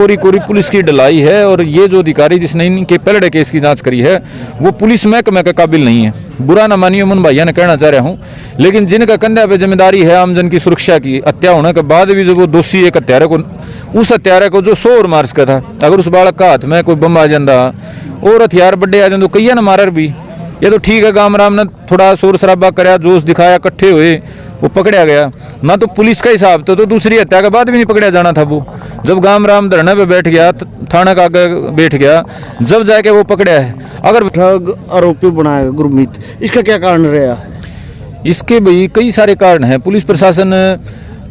कोरी कोरी police की ढलाई है। और ये जो अधिकारी जिसने इनके पलड़े केस की जांच करी है वो पुलिस महकमे के काबिल नहीं है। बुरा ना मानिए, मुन भैया ने कहना चाह रहा हूँ, लेकिन जिनका कंधे पे जिम्मेदारी है आमजन की सुरक्षा की, हत्या होने के बाद भी जो वो दोषी एक हत्यारे को, उस हत्यारे को जो 100 और मार सका था, अगर उस बालक का हाथ में कोई बम आ जाता और हथियार बड़े आ जाते तो कई ना मारर भी। ये तो ठीक है, गाम राम ने थोड़ा शोर शराबा कराया, जोश दिखाया, इकट्ठे हुए, वो पकड़ा गया ना। तो पुलिस का हिसाब तो दूसरी हत्या के बाद भी नहीं पकड़ा जाना था। वो जब गाम राम धरने पे बैठ गया, थाना का आगे बैठ गया, जब जाके वो पकड़ा है। अगर ठग आरोपी बनाया गुरमीत, इसका क्या कारण रहा है? इसके भाई कई सारे कारण हैं। पुलिस प्रशासन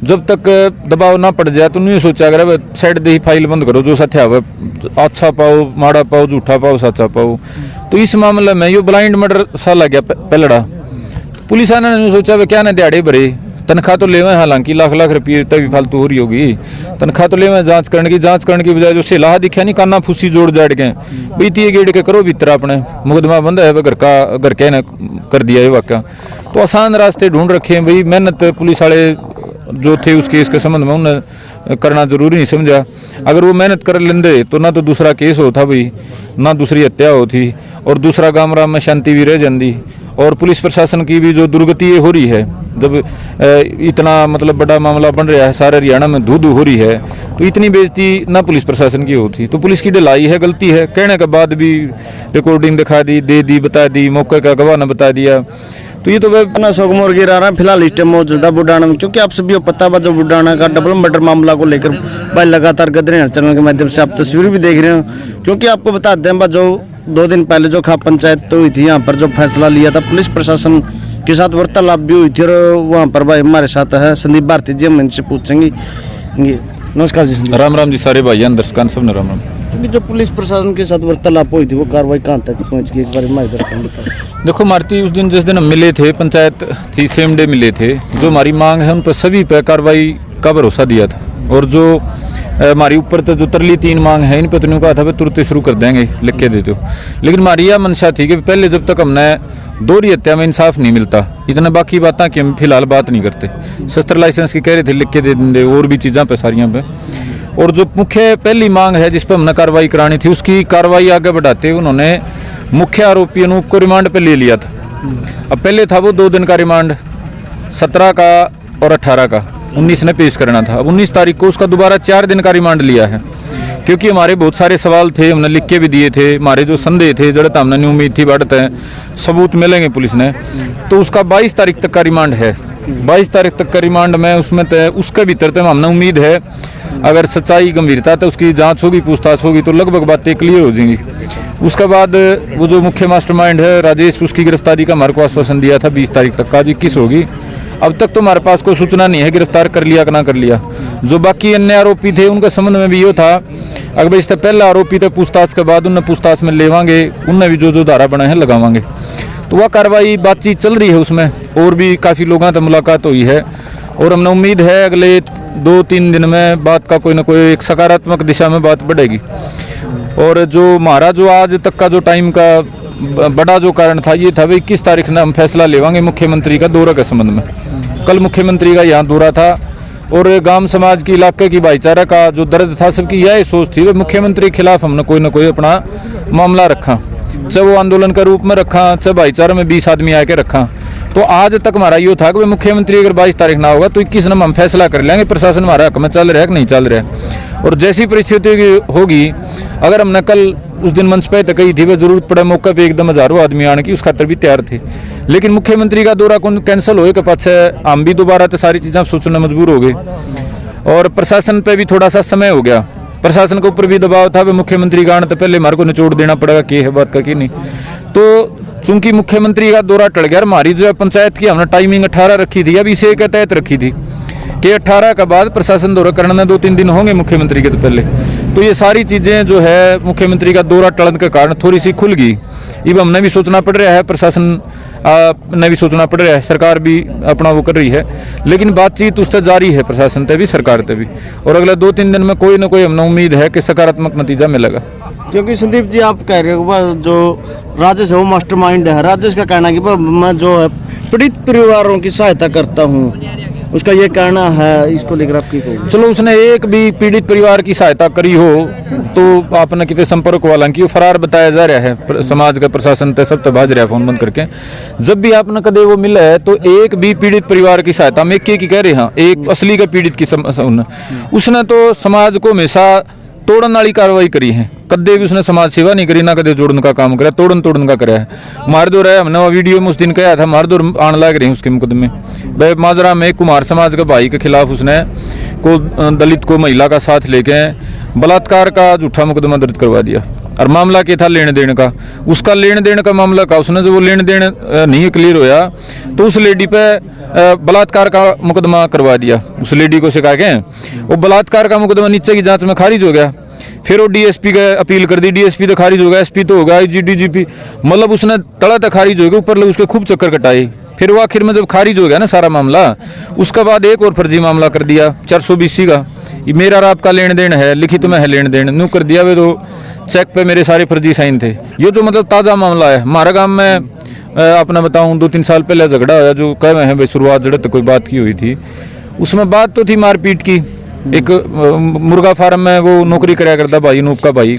जब तक दबाव ना पड़ जाए तो नहीं सोचा अगर साइड दे ही फाइल बंद करो, जो सत्या हुआ अच्छा पाओ, माड़ा पाओ, झूठा पाओ, सच्चा पाओ। तो इस मामले में यो ब्लाइंड मर्डर सा लग गया पलड़ा। पुलिस ने नहीं सोचा वे क्या ना दिहाड़े भरे, तनख्वाह तो लेवे, हालांकि लाख लाख रुपये तभी फालतू हो रही होगी, तनख्वाह तो लेवे, जांच करने की बजाय जो सेलाह दिखा नहीं, काना फूसी जोड़ जाड़ के बीती गेड़ के करो भीतर अपने मुकदमा बंद है, घर के ने कर दिया ये वाक्य। तो आसान रास्ते ढूंढ रखे हैं भाई। मेहनत पुलिस वाले जो थे उस केस के संबंध में उन्हें करना जरूरी नहीं समझा। अगर वो मेहनत कर लेंदे तो ना तो दूसरा केस होता भाई, ना दूसरी हत्या होती, और दूसरा गाम राम में शांति भी रह जाती। और पुलिस प्रशासन की भी जो दुर्गति हो रही है, जब इतना मतलब बड़ा मामला बन रहा है, सारे हरियाणा में धू धू हो रही है, तो इतनी बेइज्जती ना पुलिस प्रशासन की होती। तो पुलिस की ढिलाई है, गलती है, कहने के बाद भी रिकॉर्डिंग दिखा दी, दे दी, बता दी, मौके का गवाह ने बता दिया। तो ये तो वह सोगमोर गिरा रहा है फिलहाल इस टाइम मौजूदा बुढ़ाना में, क्योंकि आप सभी को पता है जो बुढ़ाना का डबल मर्डर मामला को लेकर भाई लगातार गदरे चैनल के माध्यम से आप तस्वीर भी देख रहे हो। क्योंकि आपको बता दें जो 2 दिन पहले जो खाप पंचायत तो हुई थी, यहाँ पर जो फैसला लिया था, पुलिस प्रशासन के साथ वार्तालाप भी हुई थी। और वहाँ पर भाई हमारे साथ है संदीप भारती जी, हम इनसे पूछेंगे। नमस्कार जी। राम राम जी सारे भाई दर्शकान सब ने राम राम। क्योंकि जो पुलिस प्रशासन के साथ वार्तालाप हुई थी वो कार्रवाई कहाँ तक पहुँच गई, एक बार हमारे दर्शकों। देखो मारती उस दिन जिस दिन हम मिले थे, पंचायत थी, सेम डे मिले थे, जो हमारी मांग है उन पर सभी पे कार्रवाई का भरोसा दिया था। और जो हमारी ऊपर तो जो तरली 3 मांग है इन पर तो कहा था भाई तुरंत शुरू कर देंगे, लिख के देते हो। लेकिन हमारी यह मंशा थी कि पहले जब तक हमने दोहरी हत्या में इंसाफ नहीं मिलता, इतना बाकी बातें कि हम फिलहाल बात नहीं करते। शस्त्र लाइसेंस की कह रहे थे लिख के दे देंगे, और भी चीज़ों पे सारियाँ पे। और जो मुख्य पहली मांग है जिस पर हमने कार्रवाई करानी थी, उसकी कार्रवाई आगे बढ़ाते उन्होंने मुख्य आरोपी अनूप को रिमांड पे ले लिया था। अब पहले था वो 2 दिन का रिमांड, 17 का और 18 का, 19 ने पेश करना था। अब 19 तारीख को उसका दोबारा 4 दिन का रिमांड लिया है, क्योंकि हमारे बहुत सारे सवाल थे, हमने लिख के भी दिए थे, हमारे जो संदेह थे, जड़त हमने नहीं उम्मीद थी, बढ़ते हैं सबूत मिलेंगे पुलिस ने, तो उसका 22 तारीख तक का रिमांड है। 22 तारीख तक का रिमांड में उसमें उसके भीतर तो हमने उम्मीद है अगर सच्चाई गंभीरता तो उसकी जांच होगी, पूछताछ होगी, तो लगभग बातें क्लियर हो जाएंगी। उसके बाद वो जो मुख्य मास्टरमाइंड है राजेश, उसकी गिरफ्तारी का हमारे को आश्वासन दिया था 20 तारीख तक का, 21 होगी। अब तक तो हमारे पास कोई सूचना नहीं है गिरफ्तार कर लिया कि ना कर लिया। जो बाकी अन्य आरोपी थे उनके संबंध में भी ये था, अगर इससे पहला आरोपी थे पूछताछ के बाद उन्हें पूछताछ में लेवांगे, उनने भी जो धारा बनाए हैं लगावांगे। तो वह कार्रवाई बातचीत चल रही है, उसमें और भी काफ़ी लोगों से मुलाकात हुई है। और हमने उम्मीद है अगले 2-3 दिन में बात का कोई ना कोई एक सकारात्मक दिशा में बात बढ़ेगी। और जो हमारा जो आज तक का जो टाइम का बड़ा जो कारण था ये था भाई 21 तारीख ने हम फैसला लेवांगे मुख्यमंत्री का दौरा के संबंध में। कल मुख्यमंत्री का यहाँ दौरा था और गांव समाज की इलाके की भाईचारा का जो दर्द था, सबकी यह सोच थी मुख्यमंत्री के खिलाफ हमने कोई ना कोई अपना मामला रखा, चाहे वो आंदोलन के रूप में रखा, चाहे भाईचारा में 20 आदमी आके रखा। तो आज तक हमारा ये था कि मुख्यमंत्री अगर 22 तारीख ना होगा तो 21 में हम फैसला कर लेंगे प्रशासन हमारा हक में चल रहा है कि नहीं चल रहा है। और जैसी परिस्थिति होगी, अगर हमने कल उस दिन मंच पे तो कही थी वह जरूरत पड़े मौके पे एकदम हजारों आदमी आने की, उस खातर भी तैयार थे। लेकिन मुख्यमंत्री का दौरा कैंसिल होए के पाछे हम भी दोबारा तो सारी चीज़ें सोचने मजबूर हो गए। और प्रशासन पे भी थोड़ा सा समय हो गया, प्रशासन के ऊपर भी दबाव था, मुख्यमंत्री का आने तो पहले हमारे को निचोड़ देना पड़ेगा कि है बात का कि नहीं। तो चूंकि मुख्यमंत्री का दौरा टल गया, हमारी जो है पंचायत की हमने टाइमिंग 18 रखी थी, अभी इसे के तहत रखी थी कि 18 का बाद प्रशासन दौरा करने में 2-3 दिन होंगे मुख्यमंत्री के तो पहले। तो ये सारी चीज़ें जो है मुख्यमंत्री का दौरा टलन के कारण थोड़ी सी खुल गई। अब हमने भी सोचना पड़ रहा है, प्रशासन ने भी सोचना पड़ रहा है, सरकार भी अपना वो कर रही है, लेकिन बातचीत उससे जारी है प्रशासन से भी सरकार से भी। और अगले 2-3 दिन में कोई ना कोई हमने उम्मीद है कि सकारात्मक नतीजा मिलेगा। क्योंकि संदीप जी आप कह रहे हो जो राजेश है वो मास्टरमाइंड है, राजेश का कहना है कि मैं जो है पीड़ित परिवारों की सहायता करता हूँ, उसका ये कहना है, इसको लेकर आप क्या कहोगे? चलो उसने एक भी पीड़ित परिवार की सहायता करी हो तो आपने कितने संपर्क वाला कि वो फरार बताया जा रहा है, समाज का प्रशासन तक सब तबाज रहा है फोन बंद करके। जब भी आपने कदे वो मिला है तो एक भी पीड़ित परिवार की सहायता में की कह रहे हैं, एक असली का पीड़ित की उसने तो समाज को हमेशा तोड़न वाली कार्रवाई करी है, कदे भी उसने समाज सेवा नहीं करी, ना कदे जोड़न का काम करा, तोड़न का करा है। मारदोर है, हमने वो वीडियो में उस दिन कहा था, मारदोर आने लग रहे हैं उसके मुकदमे। भाई माजरा में कुमार समाज का भाई के खिलाफ उसने को दलित को महिला का साथ लेके बलात्कार का झूठा मुकदमा दर्ज करवा दिया। और मामला क्या था, लेन देन का, उसका लेन देन का मामला का उसने जो वो लेन देन नहीं क्लियर होया तो उस लेडी पे बलात्कार का मुकदमा करवा दिया। उस लेडी को सिखा के वो बलात्कार का मुकदमा नीचे की जांच में खारिज हो गया। फिर वो डीएसपी का अपील कर दी, डीएसपी तो खारिज हो गया, एसपी तो होगा, आईजी डीजीपी, मतलब उसने तड़ा तक खारिज हो गया, ऊपर उसके खूब चक्कर कटाए। फिर वो आखिर में जब खारिज हो गया ना सारा मामला, उसके बाद एक और फर्जी मामला कर दिया 420 का, ये मेरा और आपका लेन देन है, लिखित में है लेन देन, न्यू कर दिया वे तो चेक पे मेरे सारे फर्जी साइन थे। ये जो मतलब ताज़ा मामला है हमारा गांव में, अपना बताऊं 2-3 साल पहले झगड़ा होया जो कह रहे हैं भाई शुरुआत जड़त कोई बात की हुई थी, उसमें बात तो थी मारपीट की। एक मुर्गा फार्म में वो नौकरी कराया करता भाई, नूप का भाई,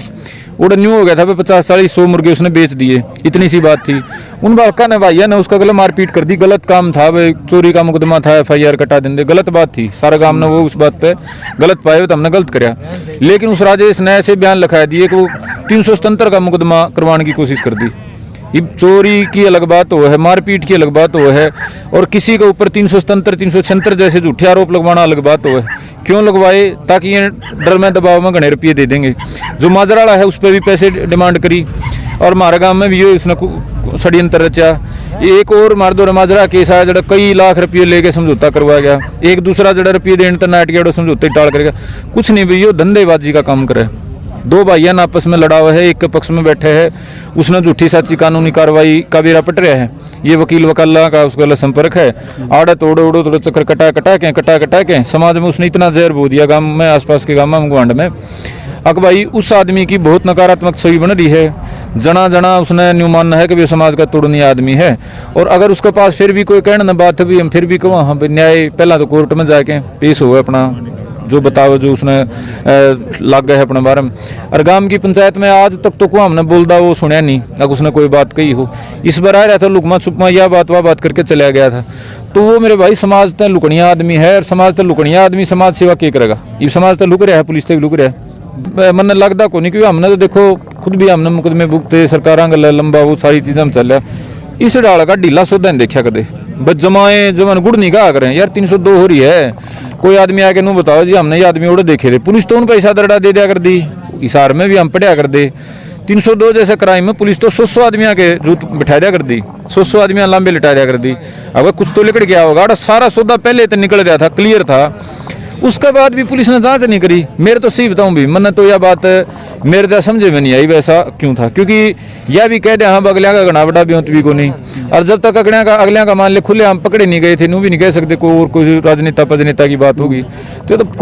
वो न्यू हो गया था 50-40-100 मुर्गे उसने बेच दिए, इतनी सी बात थी। उन बालका ने भैया ने उसका गलत मारपीट कर दी, गलत काम था भाई, चोरी का मुकदमा था, FIR कटा देंगे, गलत बात थी, सारा गांव ने वो उस बात पे गलत पाए तो हमने गलत कराया। लेकिन उस राजेश ने ऐसे बयान लिखा दिए कि वो 377 का मुकदमा करवाने की कोशिश कर दी। ये चोरी की अलग बात हो है, मारपीट की अलग बात हो है, और किसी के ऊपर 377 376 जैसे झूठे आरोप लगवाना अलग बात हो है। क्यों लगवाए? ताकि ये डर में दबाव में घने रुपये दे देंगे। जो माजराड़ा है उस पर भी पैसे डिमांड करी, और हमारे गांव में भी ये उसने षड्यंत्र रचा। एक और मारदोर माजरा केस आया जड़ा कई लाख रुपये लेके समझौता करवाया गया, एक दूसरा जड़ा रुपये देने तो नाट गया समझौते टाल करेगा, कुछ नहीं भैया धंधेबाजी का काम करे। दो भाइयां आपस में लड़ा हुआ है, एक के पक्ष में बैठे है, उसने झूठी सच्ची कानूनी कार्रवाई का बेरा पट रहा है, ये वकील वकाला का उसका संपर्क है, आड़ा तोड़ो चक्कर कटा के समाज में उसने इतना जहर बो दिया गांव में, आसपास के गांव में, गुआंड में। अब भाई उस आदमी की बहुत नकारात्मक छवि बन रही है, जना उसने न्यू मानना है कि भी समाज का तोड़नी आदमी है। और अगर उसके पास फिर भी कोई कहना बात है भी हम फिर भी कहो हाँ न्याय पहला तो कोर्ट में जाके पेश हो अपना जो बताओ जो उसने लग गए है अपने बारे में। और गांव की पंचायत में आज तक तो को हमने बोलता वो सुनया नहीं, अगर उसने कोई बात कही हो। इस बार आ रहा था लुकमा छुपमा यह बात वह बात करके चला गया था। तो वो मेरे भाई समाज तक लुकड़िया आदमी है, और समाज तक लुकड़िया आदमी समाज सेवा क्या करेगा? ये समाज तक लुक रहा है, पुलिस तक लुक रहा है। मन लगता को नहीं, क्योंकि हमने तो देखो खुद भी हमने मुकदमे भुगते, सरकार गल लंबा वो सारी चीज़ें हम चल रहा। इस डाल का ढीला सौदा नहीं देखा कदे, बस जमाए जमान गुड़ नहीं कहा करें यार 302 हो रही है। कोई आदमी आके नू बताओ जी हमने ये आदमी उड़े देखे थे, पुलिस तो उन पैसा दरड़ा दे दिया कर दी, इशार में भी हम पढ़िया कर दे। 302 जैसे क्राइम में पुलिस तो 100 आदमियों के जूत बिठा दिया कर दी, 100 आदमियां लांबे लिटा दिया कर दी। अब कुछ तो लिकड़ गया होगा, सारा सौदा पहले तो निकल गया था, क्लियर था, उसके बाद भी पुलिस ने जांच नहीं करी। मेरे तो सही बताऊं भी मन तो यह बात मेरे तो समझे में नहीं आई वैसा क्यों था, क्योंकि यह भी कह दे हाँ अगलिया का घना बड़ा भी भी को नहीं। और जब तक अगलिया का मान ले खुले हम पकड़े नहीं गए थे, नू भी नहीं कह सकते कोई और कोई राजनेता पजनेता की बात होगी तो